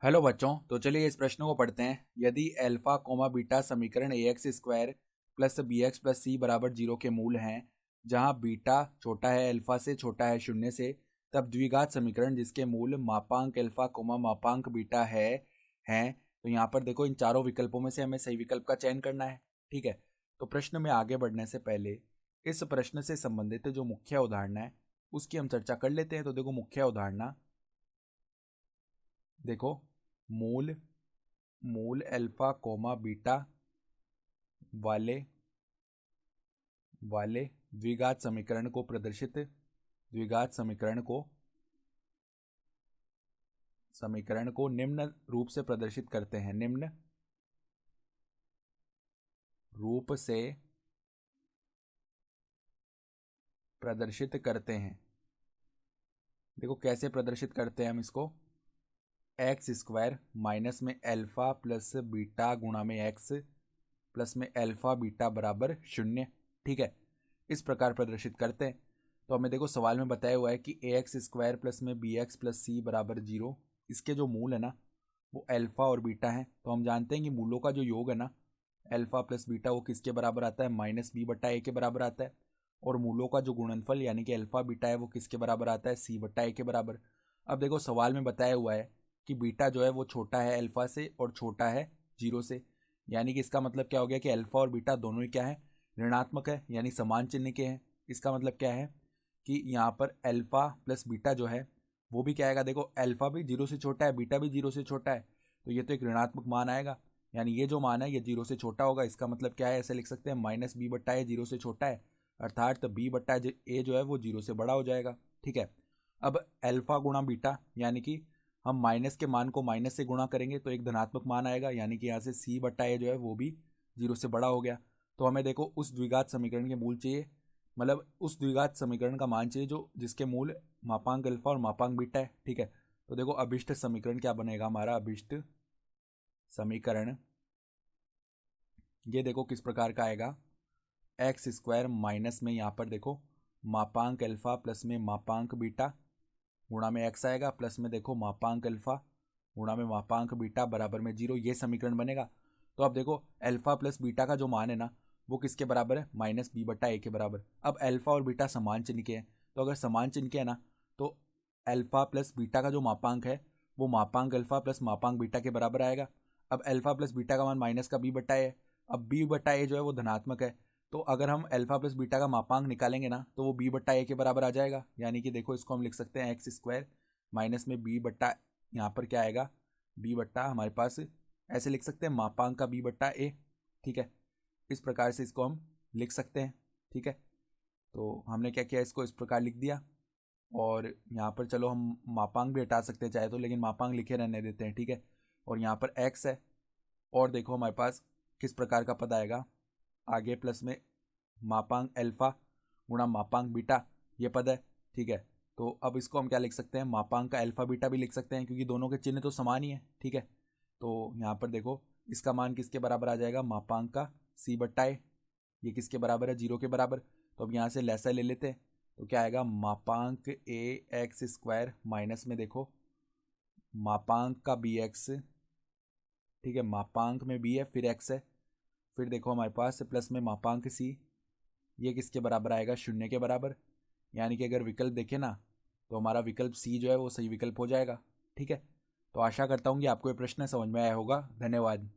Hello बच्चों, तो चलिए इस प्रश्न को पढ़ते हैं। यदि अल्फा कोमा बीटा समीकरण A X square plus B X plus C बराबर 0 के मूल हैं, जहां बीटा छोटा है अल्फा से छोटा है शून्य से, तब द्विघात समीकरण जिसके मूल मापांक अल्फा कोमा मापांक बीटा है हैं। तो यहाँ पर देखो, इन चारों विकल्पों में से हमें सही विकल्प का चयन करना है। ठीक है, तो प्रश्न में आगे बढ़ने से पहले इस प्रश्न से संबंधित जो मुख्य उदाहरण है उसकी हम चर्चा कर लेते हैं। तो देखो, मुख्य उदाहरण देखो, मूल मूल अल्फा कोमा बीटा वाले वाले द्विघात समीकरण को निम्न रूप से प्रदर्शित करते हैं। निम्न रूप से प्रदर्शित करते हैं। देखो कैसे प्रदर्शित करते हैं हम इसको। एक्स स्क्वायर माइनस में अल्फा प्लस बीटा गुणा में एक्स प्लस में अल्फा बीटा बराबर शून्य। ठीक है, इस प्रकार प्रदर्शित करते हैं। तो हमें देखो, सवाल में बताया हुआ है कि ए एक्स स्क्वायर प्लस में बी एक्स प्लस सी बराबर 0, इसके जो मूल है ना वो अल्फा और बीटा है। तो हम जानते हैं कि मूलों का जो योग है ना अल्फा प्लस बीटा, वो किसके बराबर आता है, माइनस बी बट्टा ए के बराबर आता है। और मूलों का जो गुणनफल यानी कि अल्फा बीटा है वो किसके बराबर आता है, सी बट्टा ए के बराबर। अब देखो, सवाल में बताया हुआ है कि बीटा जो है वो छोटा है अल्फा से और छोटा है 0 से, यानी कि इसका मतलब क्या हो गया कि अल्फा और बीटा दोनों ही क्या है, ऋणात्मक है, यानी समान चिन्ह के हैं। इसका मतलब क्या है कि यहाँ पर अल्फा प्लस बीटा जो है वो भी क्या आएगा, देखो अल्फा भी 0 से छोटा है, बीटा भी 0 से छोटा है, तो ये तो एक ऋणात्मक मान आएगा। यानी ये जो मान है ये 0 से छोटा होगा। इसका मतलब क्या है, ऐसे लिख सकते हैं माइनस बी बट्टा ए 0 से छोटा है, अर्थात तो बी बट्टा ए जो है वो 0 से बड़ा हो जाएगा। ठीक है, अब अल्फा गुणा बीटा यानी कि हम माइनस के मान को माइनस से गुणा करेंगे तो एक धनात्मक मान आएगा, यानी कि यहाँ से सी बट्टा ए जो है वो भी 0 से बड़ा हो गया। तो हमें देखो उस द्विघात समीकरण के मूल चाहिए, मतलब उस द्विघात समीकरण का मान चाहिए जो जिसके मूल मापांक अल्फा और मापांक बीटा है। ठीक है, तो देखो अभिष्ट समीकरण क्या बनेगा हमारा। अभिष्ट समीकरण ये देखो किस प्रकार का आएगा। एक्स स्क्वायर माइनस में यहाँ पर देखो मापांक अल्फा प्लस में मापांक बीटा गुणा में एक्स आएगा, प्लस में देखो मापांक अल्फा गुणा में मापांक बीटा बराबर में 0, ये समीकरण बनेगा। तो अब देखो अल्फा प्लस बीटा का जो मान है ना वो किसके बराबर है, माइनस बी बट्टा ए के बराबर। अब अल्फा और बीटा समान चिन्ह के हैं, तो अगर समान चिन्ह के है ना तो अल्फा प्लस बीटा का जो मापांक है वो मापांक अल्फा प्लस मापांक बीटा के बराबर आएगा। अब अल्फा प्लस बीटा का मान माइनस का बी बट्टा ए है। अब बी बट्टा ए जो है वो धनात्मक है, तो अगर हम अल्फा प्लस बीटा का मापांक निकालेंगे ना तो वो बी बट्टा ए के बराबर आ जाएगा। यानी कि देखो इसको हम लिख सकते हैं एक्स स्क्वायर माइनस में बी बट्टा, यहाँ पर क्या आएगा बी बट्टा हमारे पास, ऐसे लिख सकते हैं मापांक का बी बट्टा ए। ठीक है, इस प्रकार से इसको हम लिख सकते हैं। ठीक है, तो हमने क्या किया, इसको इस प्रकार लिख दिया। और यहाँ पर चलो हम मापांक भी हटा सकते हैं चाहे तो, लेकिन मापांक लिखे रहने देते हैं। ठीक है, और यहाँ पर एक्स है, और देखो हमारे पास किस प्रकार का पद आएगा आगे, प्लस में मापांक अल्फा गुणा मापांक बीटा, ये पद है। ठीक है, तो अब इसको हम क्या लिख सकते हैं, मापांक का अल्फा बीटा भी लिख सकते हैं, क्योंकि दोनों के चिन्ह तो समान ही है। ठीक है, तो यहाँ पर देखो इसका मान किसके बराबर आ जाएगा, मापांक का सी बट्टा ए, ये किसके बराबर है, 0 के बराबर। तो अब यहाँ से लैसा ले लेते हैं, तो क्या आएगा मापांक ए एक्स स्क्वायर माइनस में देखो मापांक का बी एक्स। ठीक है, मापांक में बी है फिर एक्स है, फिर देखो हमारे पास प्लस में मापांक सी, ये किसके बराबर आएगा, 0 के बराबर। यानी कि अगर विकल्प देखें ना तो हमारा विकल्प सी जो है वो सही विकल्प हो जाएगा। ठीक है, तो आशा करता हूँ कि आपको ये प्रश्न समझ में आया होगा। धन्यवाद।